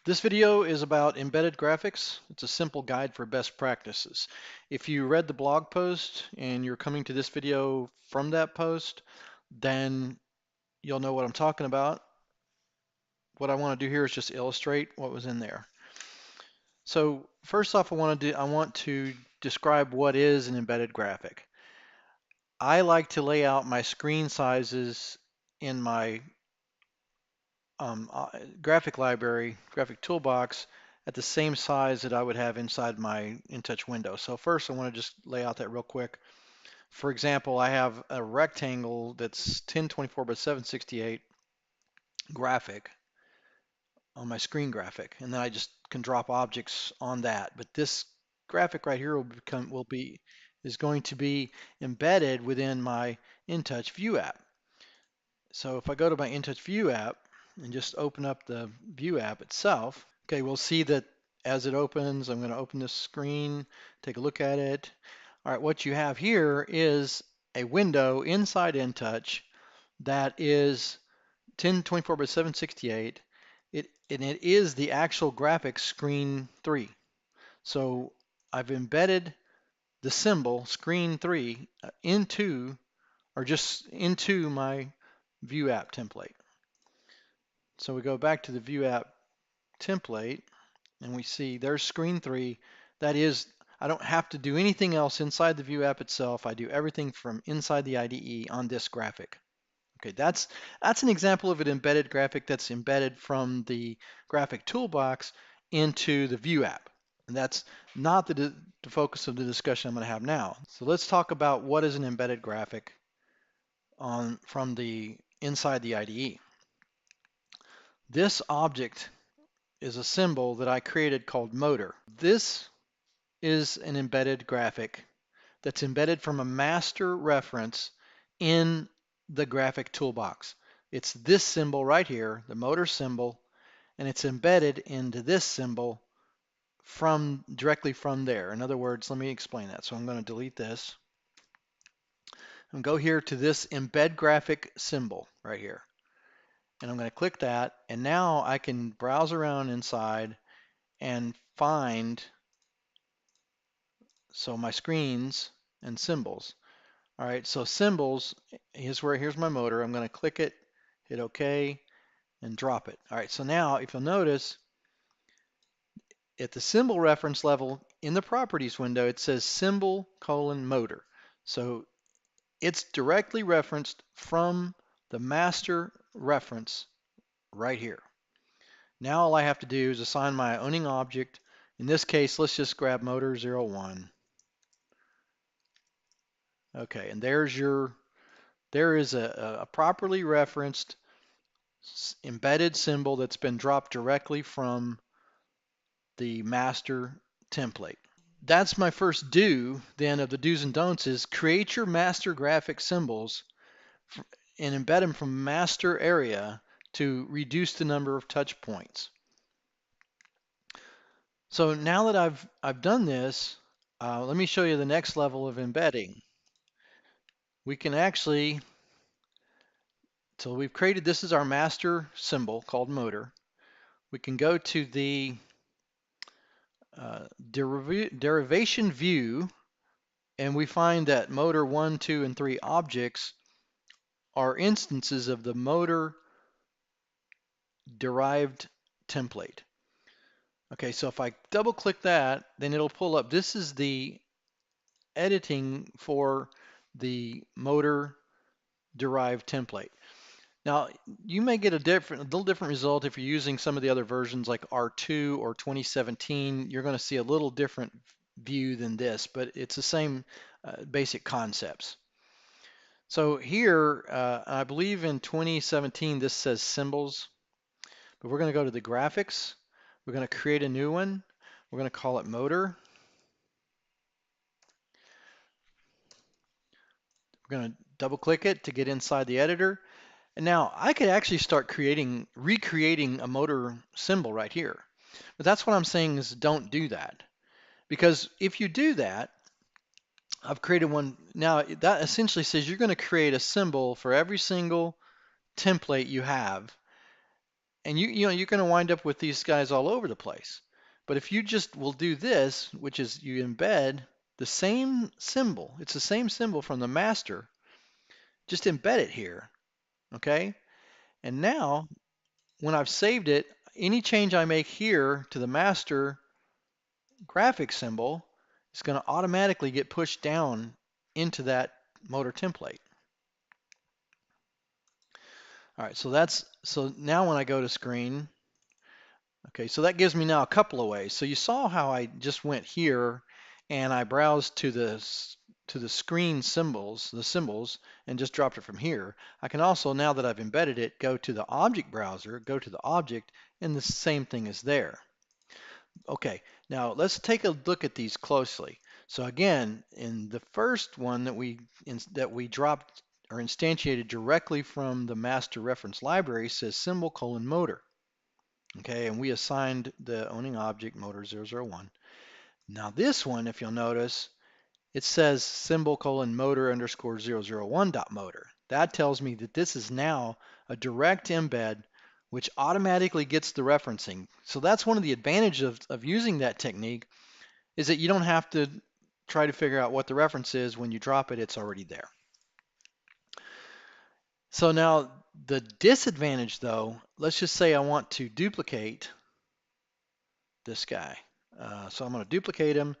This video is about embedded graphics. It's a simple guide for best practices. If you read the blog post and you're coming to this video from that post, then you'll know what I'm talking about. What I want to do here is just illustrate what was in there. So first off, I want to describe what is an embedded graphic. I like to lay out my screen sizes in my graphic library, graphic toolbox, at the same size that I would have inside my InTouch window. So first I want to just lay out that real quick. For example, I have a rectangle that's 1024 by 768 graphic on my screen graphic, and then I just can drop objects on that. But this graphic right here is going to be embedded within my InTouch View app. So if I go to my InTouch View app and just open up the View app itself, okay, we'll see that as it opens, I'm going to open this screen, take a look at it. All right, what you have here is a window inside InTouch that is 1024 by 768. And it is the actual graphic screen 3. So I've embedded the symbol screen 3 into my View app template. So we go back to the View app template and we see there's screen 3. That is, I don't have to do anything else inside the View app itself. I do everything from inside the IDE on this graphic. Okay, that's an example of an embedded graphic that's embedded from the graphic toolbox into the View app. And that's not the focus of the discussion I'm going to have now. So let's talk about what is an embedded graphic from the inside the IDE. This object is a symbol that I created called motor. This is an embedded graphic that's embedded from a master reference in the graphic toolbox. It's this symbol right here, the motor symbol, and it's embedded into this symbol directly from there. In other words, let me explain that. So I'm going to delete this and go here to this embed graphic symbol right here. And I'm going to click that, and now I can browse around inside and find my screens and symbols. All right, so symbols, here's my motor. I'm going to click it, hit OK, and drop it. All right, so now if you'll notice, at the symbol reference level in the properties window, it says symbol : motor. So it's directly referenced from the master reference right here. Now all I have to do is assign my owning object. In this case, let's just grab motor 01. Okay, and there is a properly referenced embedded symbol that's been dropped directly from the master template. That's my first do then of the do's and don'ts is create your master graphic symbols and embed them from master area to reduce the number of touch points. So now that I've done this, let me show you the next level of embedding. We can actually, so we've created, this is our master symbol called motor. We can go to the derivation view, and we find that motor 1, 2, and 3 objects are instances of the motor derived template. Okay, so if I double click that, then it'll pull up. This is the editing for the motor derived template. Now, you may get a little different result if you're using some of the other versions like R2 or 2017. You're going to see a little different view than this, but it's the same basic concepts. So here, I believe in 2017, this says symbols, but we're going to go to the graphics. We're going to create a new one. We're going to call it motor. We're going to double click it to get inside the editor. And now I could actually start recreating a motor symbol right here. But that's what I'm saying is don't do that. Because if you do that, I've created one. Now that essentially says you're going to create a symbol for every single template you have. And you're going to wind up with these guys all over the place. But if you just will do this, which is you embed the same symbol, it's the same symbol from the master, just embed it here, okay? And now, when I've saved it, any change I make here to the master graphic symbol is going to automatically get pushed down into that motor template. All right, so now when I go to screen, okay, so that gives me now a couple of ways. So you saw how I just went here and I browsed to the screen symbols, the symbols, and just dropped it from here. I can also, now that I've embedded it, go to the object browser, go to the object, and the same thing is there. Okay, now let's take a look at these closely. So again, in the first one that we dropped or instantiated directly from the master reference library says symbol colon motor. Okay, and we assigned the owning object motor 001. Now this one, if you'll notice, it says symbol colon motor underscore 001 dot motor. That tells me that this is now a direct embed which automatically gets the referencing. So that's one of the advantages of using that technique, is that you don't have to try to figure out what the reference is. When you drop it, it's already there. So now the disadvantage though, let's just say I want to duplicate this guy. So I'm going to duplicate him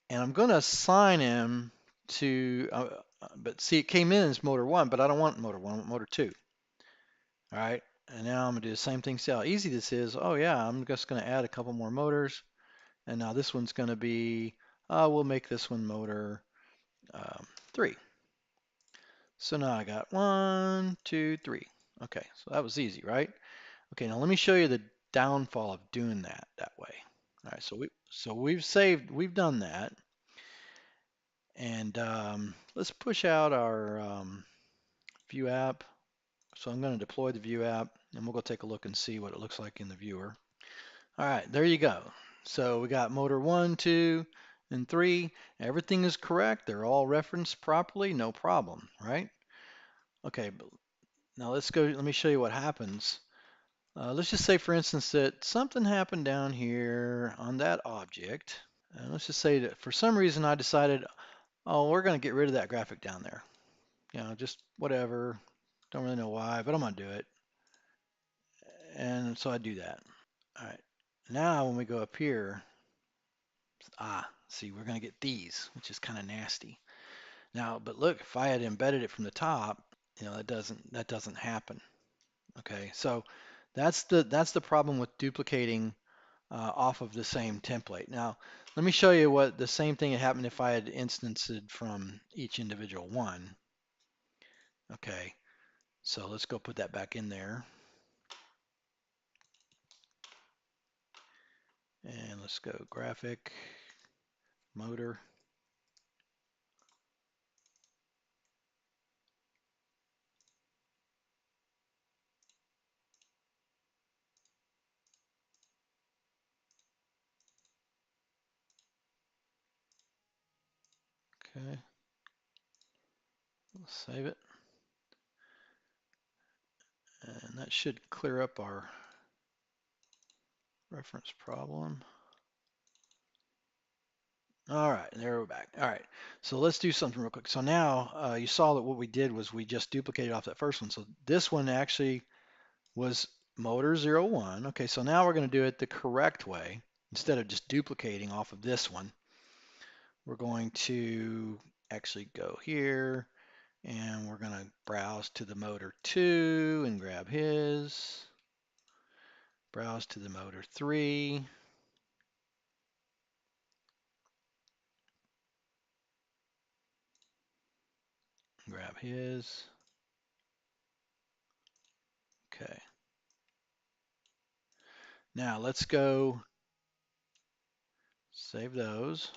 and I'm going to assign him to, but see, it came in as motor 1, but I don't want motor 1, I want motor 2. All right, and now I'm going to do the same thing. See how easy this is. Oh yeah, I'm just going to add a couple more motors. And now this one's going to be, we'll make this one motor 3. So now I got 1, 2, 3. Okay, so that was easy, right? Okay, now let me show you the downfall of doing that way. All right, so we've done that. And let's push out our view app. So I'm going to deploy the view app, and we'll go take a look and see what it looks like in the viewer. All right, there you go. So we got motor 1, 2, and 3. Everything is correct. They're all referenced properly, no problem, right? Okay, but now let's go. Let me show you what happens. Let's just say, for instance, that something happened down here on that object. And let's just say that for some reason I decided, oh, we're going to get rid of that graphic down there. You know, just whatever. Don't really know why, but I'm going to do it. And so I do that. All right. Now when we go up here, see, we're going to get these, which is kind of nasty. Now, but look, if I had embedded it from the top, you know, that doesn't happen. Okay, so that's the problem with duplicating off of the same template. Now, let me show you what the same thing had happened if I had instanced from each individual one. Okay, so let's go put that back in there. And let's go graphic, motor. Okay, let's save it. And that should clear up our reference problem. All right, there we're back. All right, so let's do something real quick. So now you saw that what we did was we just duplicated off that first one. So this one actually was motor 01. Okay, so now we're going to do it the correct way. Instead of just duplicating off of this one, we're going to actually go here and we're going to browse to the motor 2 and grab his. Browse to the motor 3. Grab his. Okay. Now let's go save those.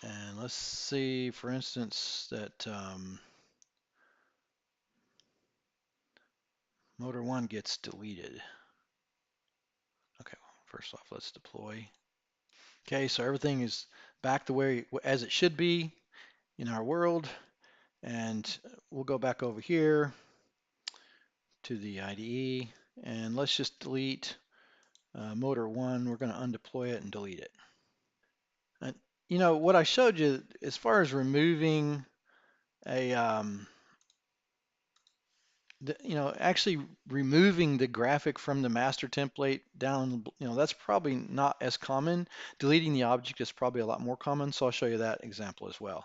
And let's see, for instance, that motor 1 gets deleted. Okay, well, first off, let's deploy. Okay, so everything is back the way as it should be in our world. And we'll go back over here to the IDE And let's just delete motor 1. We're going to undeploy it and delete it. And, what I showed you as far as removing a, actually removing the graphic from the master template down, that's probably not as common. Deleting the object is probably a lot more common, so I'll show you that example as well.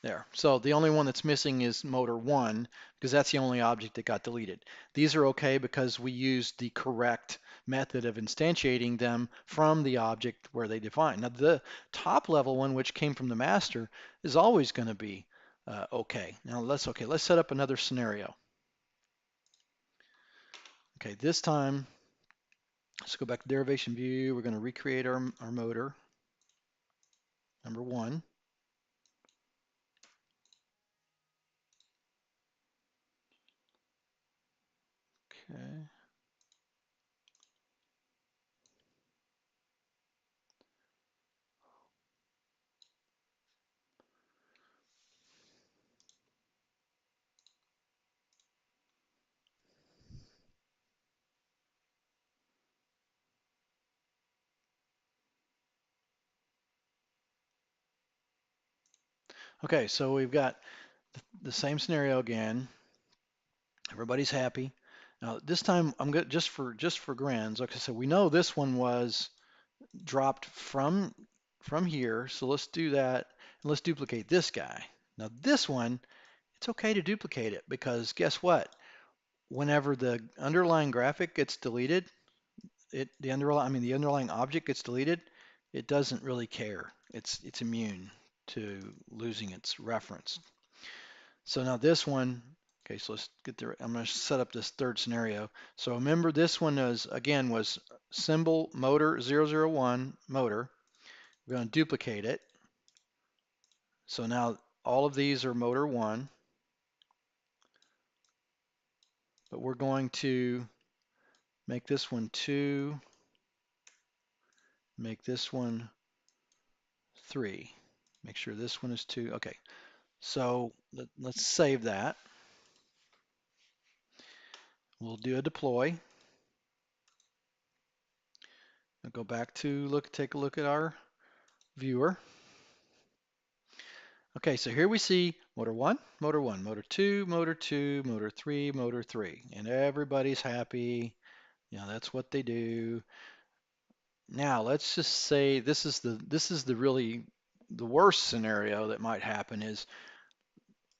There. So the only one that's missing is motor 1 because that's the only object that got deleted. These are okay because we used the correct method of instantiating them from the object where they define. Now the top level one, which came from the master, is always going to be okay. Now let's set up another scenario. Okay, this time let's go back to derivation view. We're going to recreate our motor, number 1. Okay. Okay, so we've got the same scenario again. Everybody's happy. Now this time I'm going just for grins. Okay, so we know this one was dropped from here. So let's do that and let's duplicate this guy. Now this one, it's okay to duplicate it because guess what? Whenever the underlying graphic gets deleted, the underlying object gets deleted, it doesn't really care. It's immune to losing its reference. So now this one, okay, so let's get there. I'm going to set up this third scenario. So remember this one was symbol motor 001 motor. We're going to duplicate it. So now all of these are motor 1, but we're going to make this one 2, make this one 3. Make sure this one is 2. Okay, so let's save that. We'll do a deploy. I'll go back to take a look at our viewer. Okay, so here we see motor 1, motor 1, motor 2, motor 2, motor 3, motor 3, and everybody's happy. That's what they do. Now, let's just say this is the really the worst scenario that might happen is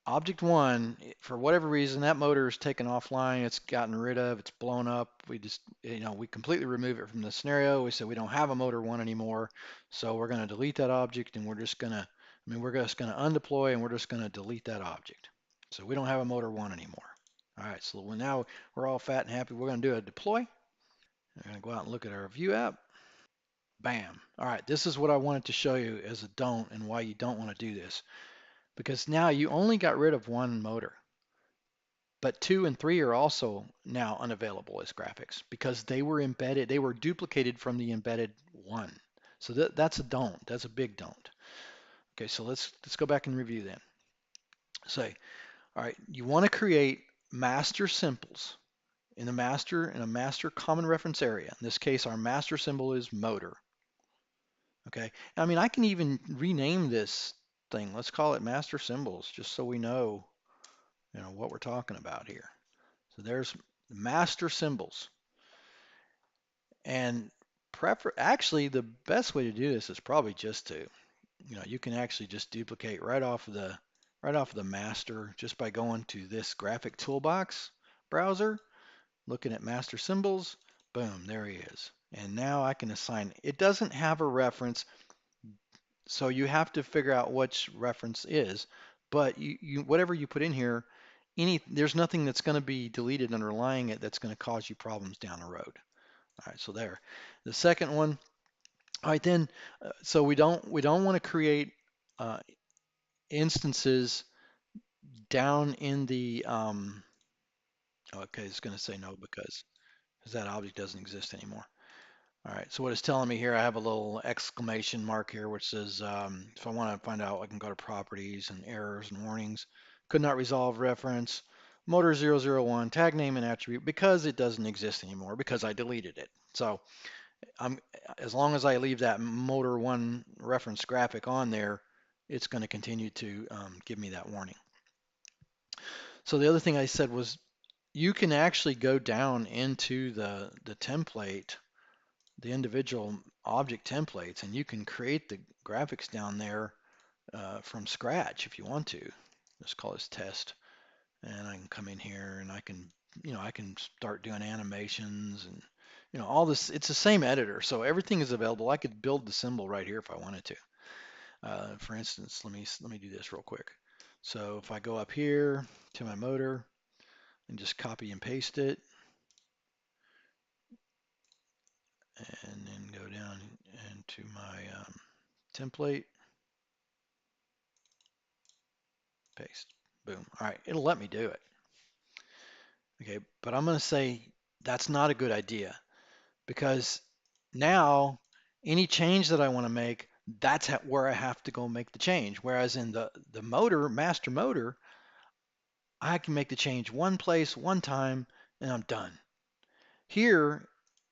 object 1, for whatever reason, that motor is taken offline, it's gotten rid of, it's blown up. We completely remove it from the scenario. We said we don't have a motor 1 anymore, so we're going to delete that object and we're just going to undeploy and we're just going to delete that object. So we don't have a motor 1 anymore. All right, so now we're all fat and happy. We're going to do a deploy. We're going to go out and look at our view app. Bam. All right, this is what I wanted to show you as a don't and why you don't want to do this. Because now you only got rid of one motor. But 2 and 3 are also now unavailable as graphics because they were embedded, they were duplicated from the embedded 1. So that's a don't. That's a big don't. Okay, so let's go back and review then. Say, all right, you want to create master symbols in a master common reference area. In this case, our master symbol is motor. Okay, I can even rename this thing. Let's call it master symbols, just so we know, what we're talking about here. So there's master symbols. And actually, the best way to do this is probably just to, you can actually just duplicate right off of the master just by going to this graphic toolbox browser, looking at master symbols. Boom, there he is. And now I can assign. It doesn't have a reference, so you have to figure out which reference is. But whatever you put in here, there's nothing that's going to be deleted underlying it that's going to cause you problems down the road. All right, so there. The second one, all right, then, so we don't want to create uh, instances down in the, okay, it's going to say no because that object doesn't exist anymore. All right, so what it's telling me here, I have a little exclamation mark here which says, if I want to find out, I can go to properties and errors and warnings. Could not resolve reference. motor001 tag name and attribute because it doesn't exist anymore because I deleted it. So as long as I leave that motor1 reference graphic on there, it's going to continue to give me that warning. So the other thing I said was you can actually go down into the template, the individual object templates, and you can create the graphics down there from scratch if you want to. Let's call this test, and I can come in here and I can, I can start doing animations and, all this. It's the same editor, so everything is available. I could build the symbol right here if I wanted to. For instance, let me do this real quick. So if I go up here to my motor and just copy and paste it, and then go down into my template, paste, boom. All right, it'll let me do it. Okay, but I'm going to say that's not a good idea because now any change that I want to make, that's where I have to go make the change. Whereas in the motor, master motor, I can make the change one place, one time, and I'm done. Here,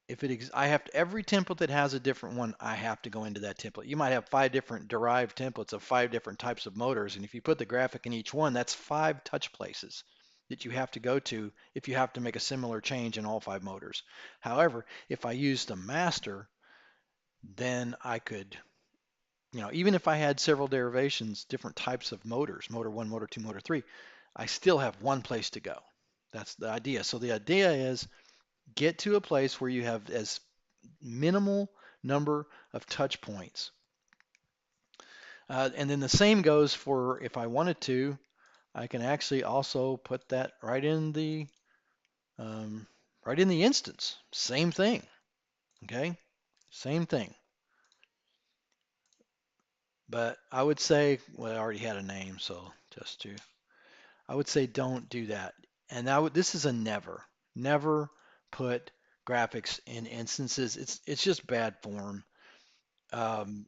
if I have to, every template that has a different one, I have to go into that template. You might have 5 different derived templates of 5 different types of motors, and if you put the graphic in each one, that's 5 touch places that you have to go to if you have to make a similar change in all 5 motors. However, if I use the master, then I could, even if I had several derivations, different types of motors, motor 1, motor 2, motor 3, I still have one place to go. That's the idea. So the idea is get to a place where you have as minimal number of touch points. And then the same goes for if I wanted to, I can actually also put that right in the instance. Same thing. Okay, same thing. But I would say, well, I already had a name, so I would say don't do that. And this is a never put graphics in instances. It's just bad form. Um,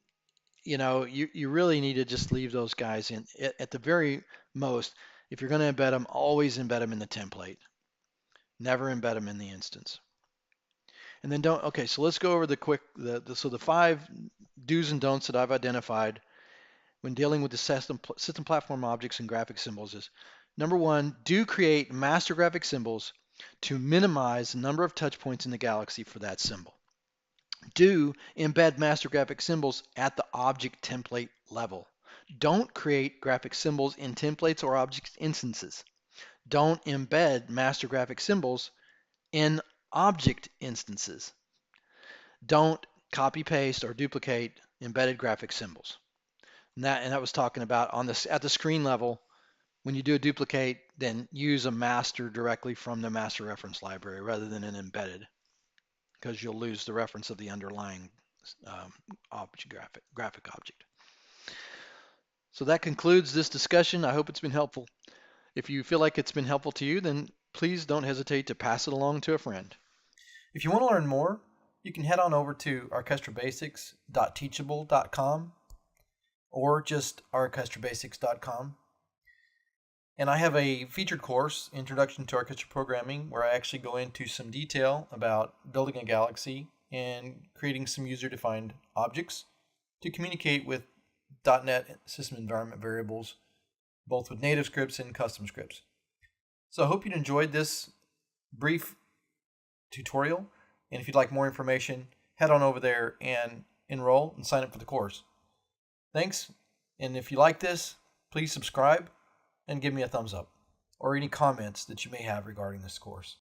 you really need to just leave those guys in at the very most. If you're going to embed them, always embed them in the template. Never embed them in the instance. And then okay, so let's go over the 5 do's and don'ts that I've identified when dealing with the system platform objects and graphic symbols is number 1, do create master graphic symbols to minimize the number of touch points in the galaxy for that symbol. Do embed master graphic symbols at the object template level. Don't create graphic symbols in templates or object instances. Don't embed master graphic symbols in object instances. Don't copy paste or duplicate embedded graphic symbols. And that was talking about at the screen level. When you do a duplicate, then use a master directly from the master reference library rather than an embedded, because you'll lose the reference of the underlying graphic object. So that concludes this discussion. I hope it's been helpful. If you feel like it's been helpful to you, then please don't hesitate to pass it along to a friend. If you want to learn more, you can head on over to orchestrabasics.teachable.com or just orchestrabasics.com. And I have a featured course, Introduction to Orchestra Programming, where I actually go into some detail about building a galaxy and creating some user-defined objects to communicate with .NET system environment variables, both with native scripts and custom scripts. So I hope you enjoyed this brief tutorial. And if you'd like more information, head on over there and enroll and sign up for the course. Thanks. And if you like this, please subscribe and give me a thumbs up or any comments that you may have regarding this course.